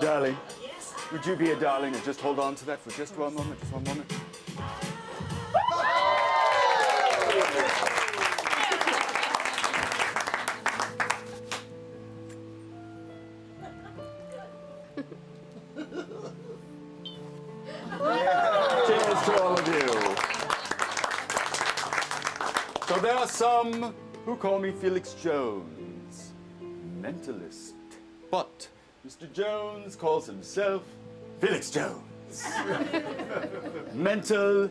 Darling, would you be a darling and just hold on to that for just one moment, just one moment? Cheers to all of you. So there are some who call me Felix Jones, mentalist. But Mr. Jones calls himself Felix Jones. Mental-ish.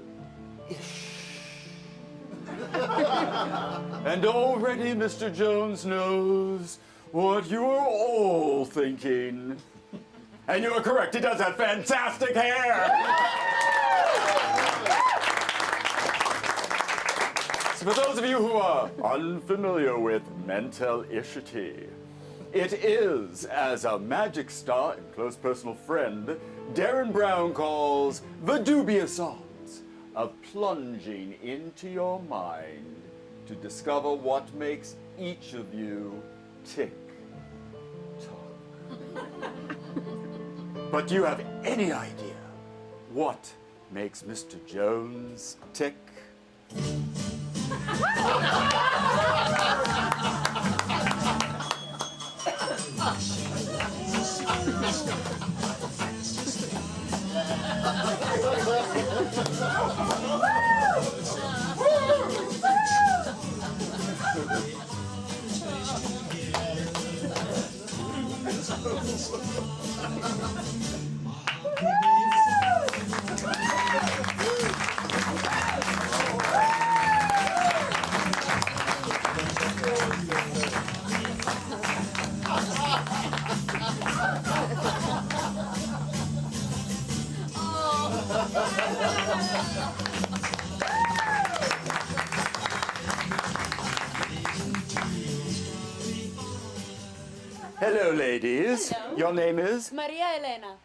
And already Mr. Jones knows what you are all thinking. And you are correct, he does have fantastic hair! So for those of you who are unfamiliar with mental-ishity, it is, as a magic star and close personal friend, Darren Brown calls the dubious arts of plunging into your mind to discover what makes each of you tick. But do you have any idea what makes Mr. Jones tick? Hello, ladies. Hello. Your name is? Maria Elena.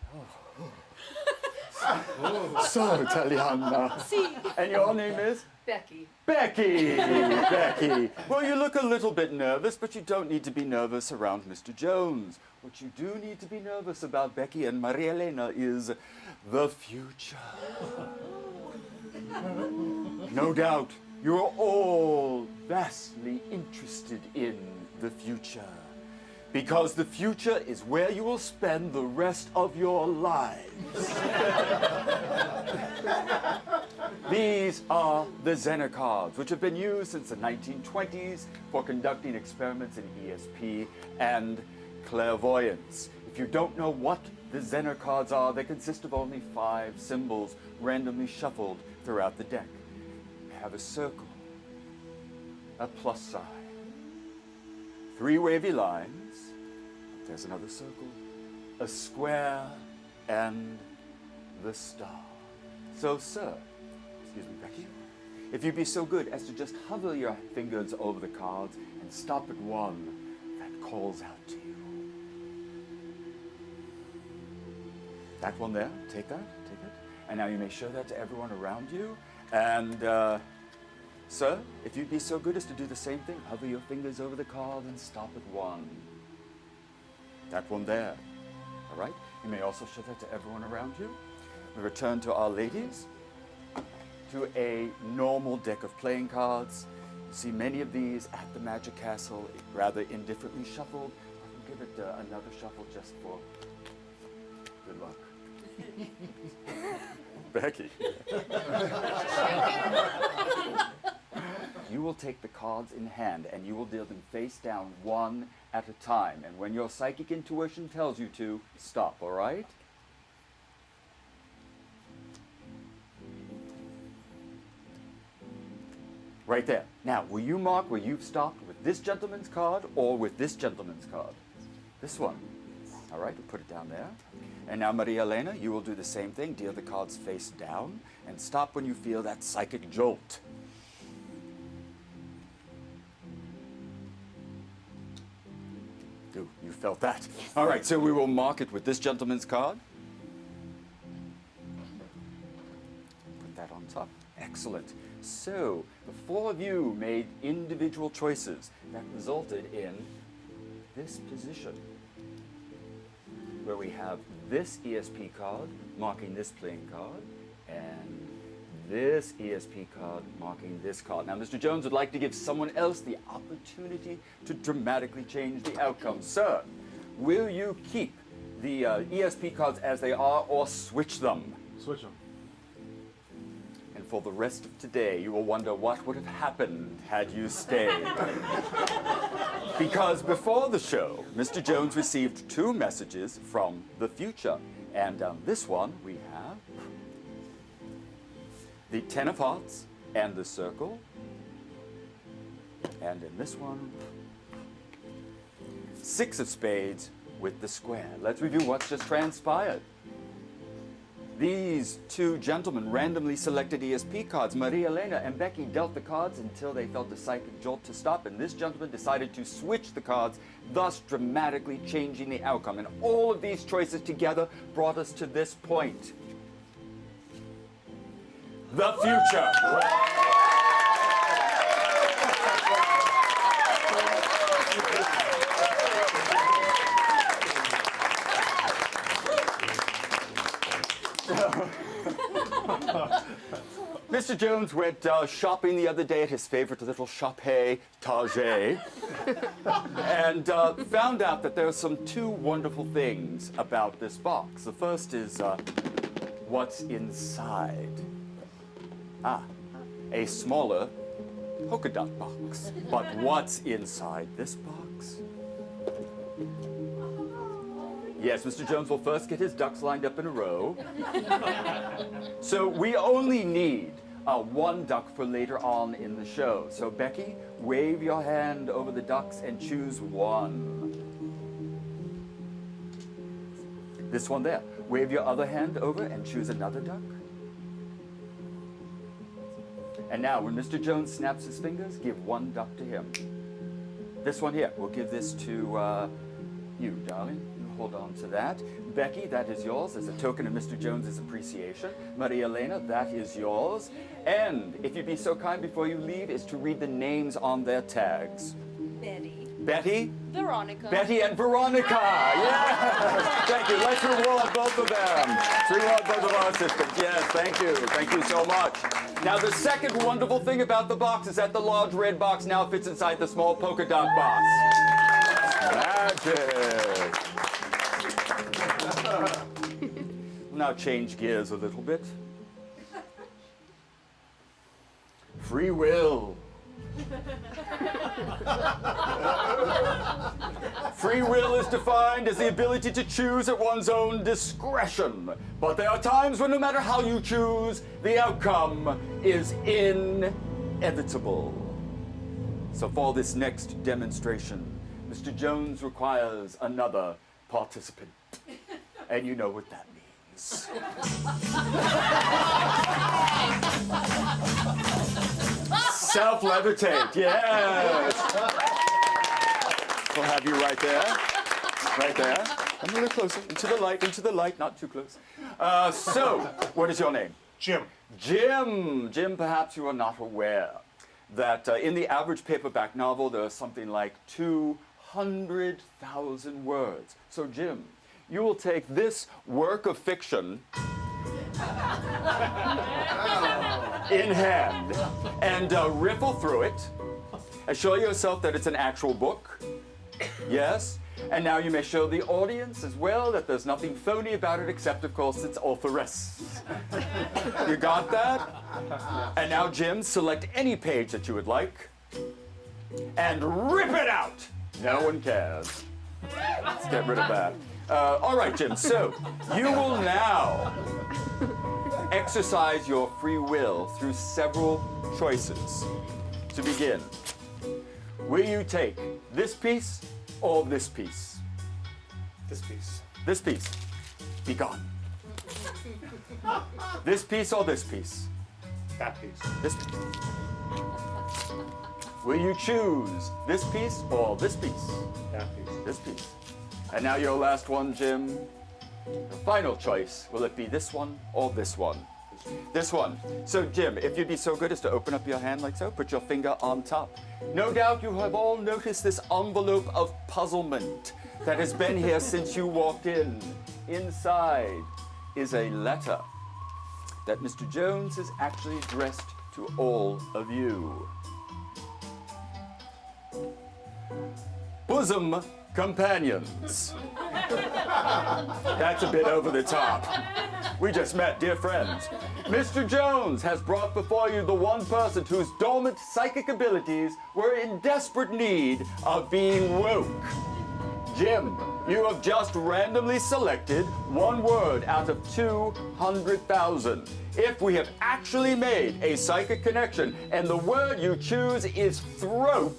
So Italiana. Si. And your name is? Becky. Becky! Becky. Well, you look a little bit nervous, but you don't need to be nervous around Mr. Jones. What you do need to be nervous about, Becky and Maria Elena, is the future. No doubt, you're all vastly interested in the future. Because the future is where you will spend the rest of your lives. These are the Zener cards, which have been used since the 1920s for conducting experiments in ESP and clairvoyance. If you don't know what the Zener cards are, they consist of only 5 symbols randomly shuffled throughout the deck. They have a circle, a plus sign, 3 wavy lines, there's another circle, a square, and the star. So, sir, excuse me, Becky, if you'd be so good as to just hover your fingers over the cards and stop at one that calls out to you. That one there, take that, take it. And now you may show that to everyone around you. And, sir, if you'd be so good as to do the same thing, hover your fingers over the card and stop at one. That one there, all right? You may also show that to everyone around you. We return to our ladies, to a normal deck of playing cards. You see many of these at the Magic Castle, rather indifferently shuffled. I'll give it another shuffle just for good luck. Becky. You will take the cards in hand and you will deal them face down one at a time. And when your psychic intuition tells you to, stop, all right? Right there. Now, will you mark where you've stopped with this gentleman's card or with this gentleman's card? This one. All right, we'll put it down there. And now, Maria Elena, you will do the same thing. Deal the cards face down and stop when you feel that psychic jolt. Ooh, you felt that. All right, so we will mark it with this gentleman's card. Put that on top. Excellent. So, the 4 of you made individual choices that resulted in this position. where we have this ESP card marking this playing card, and this ESP card marking this card. Now, Mr. Jones would like to give someone else the opportunity to dramatically change the outcome. Sir, will you keep the ESP cards as they are or switch them? Switch them. And for the rest of today, you will wonder what would have happened had you stayed. Because before the show, Mr. Jones received 2 messages from the future. And this one, we have the 10 of hearts and the circle. And in this one, 6 of spades with the square. Let's review what's just transpired. These 2 gentlemen randomly selected ESP cards. Maria Elena and Becky dealt the cards until they felt a psychic jolt to stop, and this gentleman decided to switch the cards, thus dramatically changing the outcome. And all of these choices together brought us to this point. The future. Mr. Jones went shopping the other day at his favorite little shop-hay, Target, and found out that there are some 2 wonderful things about this box. The first is what's inside. A smaller polka dot box. But what's inside this box? Yes, Mr. Jones will first get his ducks lined up in a row. So we only need 1 duck for later on in the show. So Becky, wave your hand over the ducks and choose 1. This one there. Wave your other hand over and choose another duck. And now, when Mr. Jones snaps his fingers, give 1 duck to him. This one here, we'll give this to you, darling. Hold on to that. Becky, that is yours as a token of Mr. Jones's appreciation. Maria Elena, that is yours. And if you'd be so kind before you leave, is to read the names on their tags. Betty. Betty? Veronica. Betty and Veronica. Yes. Thank you. Let's reward both of them. Let's reward both of our assistants. Yes, thank you. Thank you so much. Now, the second wonderful thing about the box is that the large red box now fits inside the small polka dot box. Magic. We'll now change gears a little bit. Free will. Free will is defined as the ability to choose at one's own discretion. But there are times when no matter how you choose, the outcome is inevitable. So for this next demonstration, Mr. Jones requires another participant. And you know what that means. Self-levitate, yes. We'll have you right there. Right there. A little closer. Into the light, not too close. So, what is your name? Jim. Jim. Jim, perhaps you are not aware that in the average paperback novel, there are something like 200,000 words. So, Jim, you will take this work of fiction in hand and riffle through it, assure yourself that it's an actual book. Yes. And now you may show the audience as well that there's nothing phony about it, except, of course, its authoress. You got that? And now, Jim, select any page that you would like and rip it out. No one cares. Let's get rid of that. All right, Jim, so you will now exercise your free will through several choices. To begin, will you take this piece or this piece? This piece. This piece. Be gone. This piece or this piece? That piece. This piece. Will you choose this piece or this piece? That piece. This piece. And now your last one, Jim. The final choice. Will it be this one or this one? This This one. So, Jim, if you'd be so good as to open up your hand like so, put your finger on top. No doubt you have all noticed this envelope of puzzlement that has been here since you walked in. Inside is a letter that Mr. Jones has actually addressed to all of you. Bosom companions. That's a bit over the top. We just met, dear friends. Mr. Jones has brought before you the one person whose dormant psychic abilities were in desperate need of being woke. Jim, you have just randomly selected one word out of 200,000. If we have actually made a psychic connection and the word you choose is throat,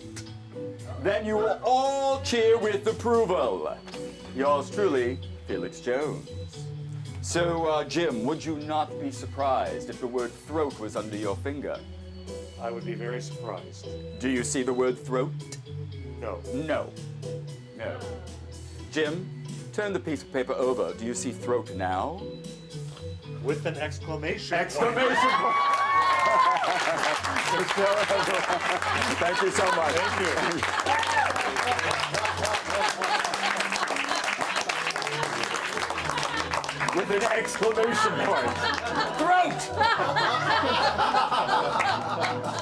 then you will all cheer with approval. Yours truly, Felix Jones. So, Jim, would you not be surprised if the word throat was under your finger? I would be very surprised. Do you see the word throat? No. No. No. Jim, turn the piece of paper over. Do you see throat now? With an exclamation. Exclamation point! Thank you so much. Thank you. With an exclamation point. Throat!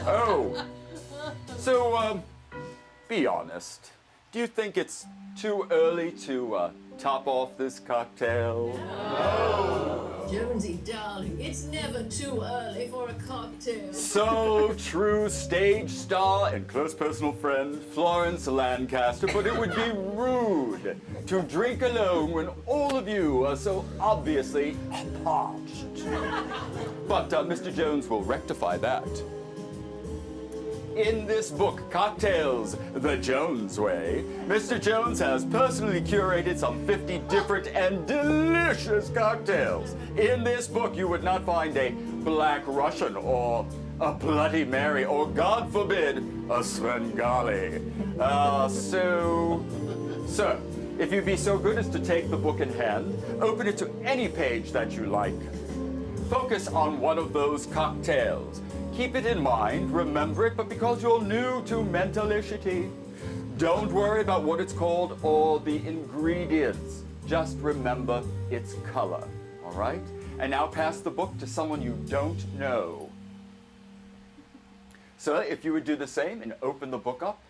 Oh. So, be honest. Do you think it's too early to top off this cocktail? Jonesy, darling, it's never too early for a cocktail. So true, stage star and close personal friend Florence Lancaster, but it would be rude to drink alone when all of you are so obviously parched. But Mr. Jones will rectify that. In this book, Cocktails the Jones Way, Mr. Jones has personally curated some 50 different and delicious cocktails. In this book, you would not find a Black Russian or a Bloody Mary or, God forbid, a Svengali. Sir, if you'd be so good as to take the book in hand, open it to any page that you like. Focus on one of those cocktails. Keep it in mind, remember it, but because you're new to Mentalishity, don't worry about what it's called or the ingredients. Just remember its color, all right? And now pass the book to someone you don't know. So if you would do the same and open the book up,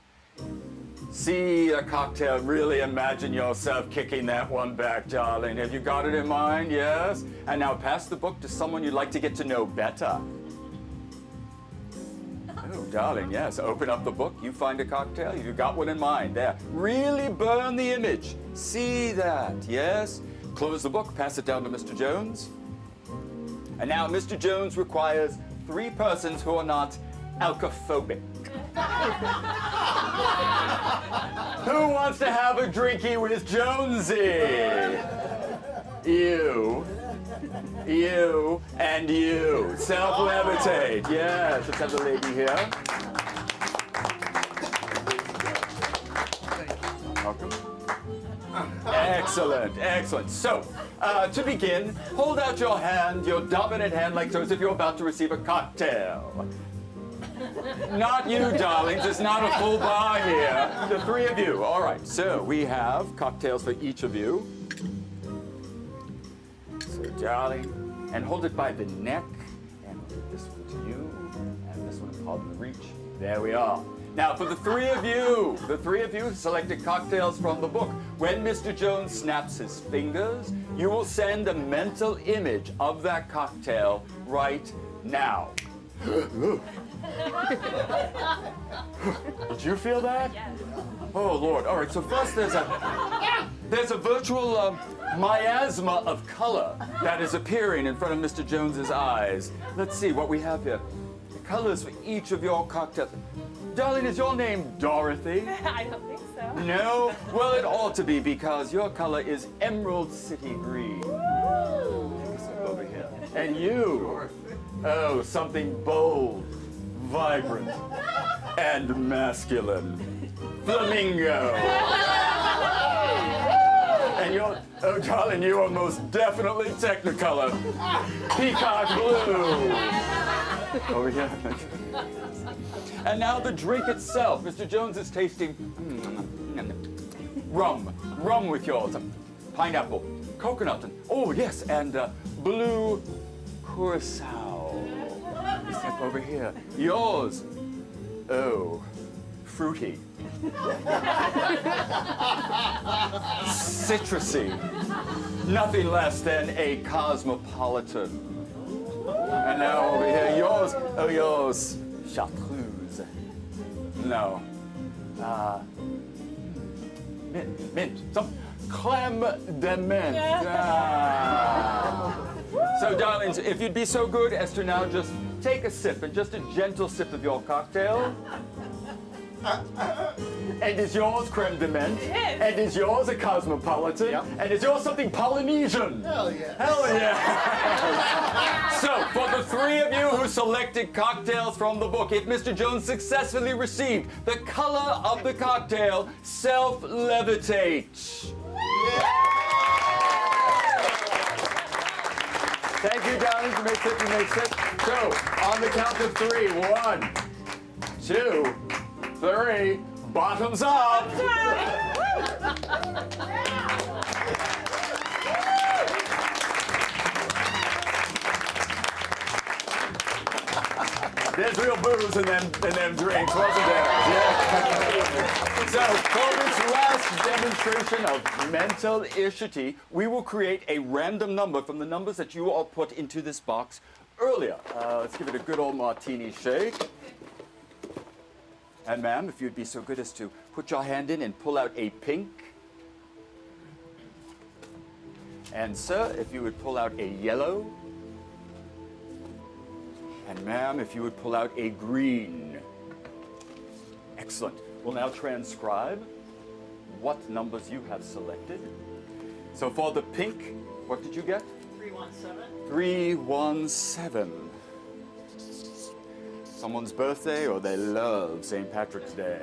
see a cocktail, really imagine yourself kicking that one back, darling. Have you got it in mind? Yes? And now pass the book to someone you'd like to get to know better. Oh, darling, yes. Open up the book. You find a cocktail. You got one in mind. There. Really burn the image. See that. Yes? Close the book. Pass it down to Mr. Jones. And now Mr. Jones requires 3 persons who are not alcophobic. Who wants to have a drinky with Jonesy? You. You and you. Self-levitate. Yes, let's have the lady here. Welcome. Excellent, excellent. So, to begin, hold out your hand, your dominant hand, like so, as if you're about to receive a cocktail. Not you, darlings. It's not a full bar here. The 3 of you. All right, so we have cocktails for each of you. So, darling, and hold it by the neck, and this one to you, and this one upon the reach. There we are. Now, for the 3 of you selected cocktails from the book. When Mr. Jones snaps his fingers, you will send a mental image of that cocktail right now. Did you feel that? Yes. Oh, Lord. All right, so first there's a virtual miasma of color that is appearing in front of Mr. Jones's eyes. Let's see what we have here. The colors for each of your cocktails. Darling, is your name Dorothy? I don't think so. No? Well, it ought to be because your color is Emerald City Green. Take a sip over here. And you? Oh, something bold, vibrant, and masculine. Flamingo. And you're, oh, darling, you are most definitely Technicolor. Peacock blue. Over here. And now the drink itself. Mr. Jones is tasting rum with yours. Pineapple, coconut, and oh yes, and blue curacao. Step over here. Yours. Oh, fruity. Citrusy. Nothing less than a cosmopolitan. And now over here, yours. Oh, yours. Chartreuse. No. Mint. Some crème de menthe. So, darlings, if you'd be so good as to now just take a sip, and just a gentle sip of your cocktail. And is yours creme de menthe? It is. And is yours a cosmopolitan? Yep. And is yours something Polynesian? Hell yeah. Hell yeah! So, for the three of you who selected cocktails from the book, if Mr. Jones successfully received the color of the cocktail, self-levitate. Thank you, darlings. You may sit, you may sit. So, on the count of three, 1, 2, 3, bottoms up. There's real booze in them drinks, wasn't there? Yeah. So, for this last demonstration of mentalishity, we will create a random number from the numbers that you all put into this box earlier. Let's give it a good old martini shake. And ma'am, if you'd be so good as to put your hand in and pull out a pink. And sir, if you would pull out a yellow. And ma'am, if you would pull out a green. Excellent. We'll now transcribe what numbers you have selected. So for the pink, what did you get? 317. 317. Someone's birthday or they love St. Patrick's Day.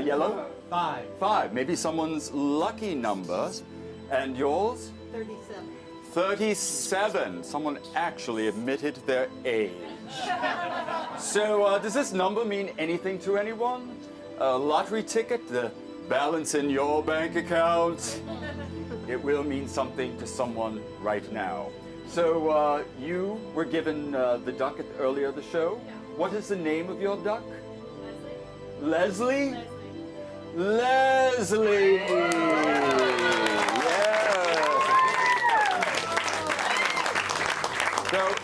Yellow? 5. 5. Maybe someone's lucky number. And yours? 37. 37. Someone actually admitted their age. So does this number mean anything to anyone? A lottery ticket? The balance in your bank account? It will mean something to someone right now. So you were given the duck earlier the show. Yeah. What is the name of your duck? Leslie. Leslie? Yes. So,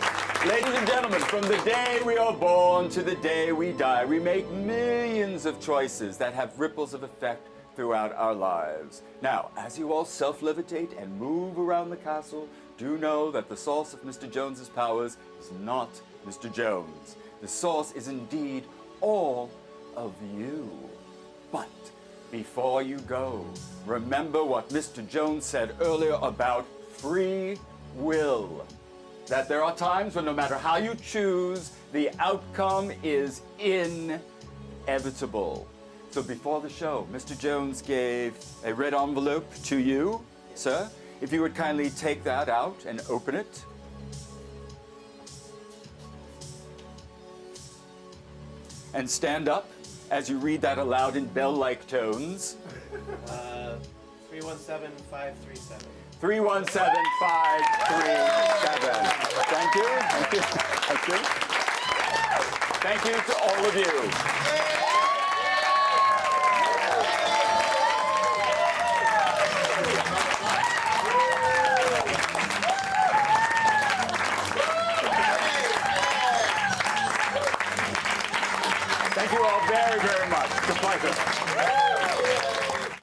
ladies and gentlemen, from the day we are born to the day we die, we make millions of choices that have ripples of effect throughout our lives. Now, as you all self-levitate and move around the castle, do know that the source of Mr. Jones's powers is not Mr. Jones. The source is indeed all of you. But before you go, remember what Mr. Jones said earlier about free will. That there are times when no matter how you choose, the outcome is inevitable. So before the show, Mr. Jones gave a red envelope to you, sir. If you would kindly take that out and open it. And stand up as you read that aloud in bell-like tones. 317537. 317537. Thank you. Thank you. Thank you. Thank you to all of you. Thank you all very, very much. It's a pleasure.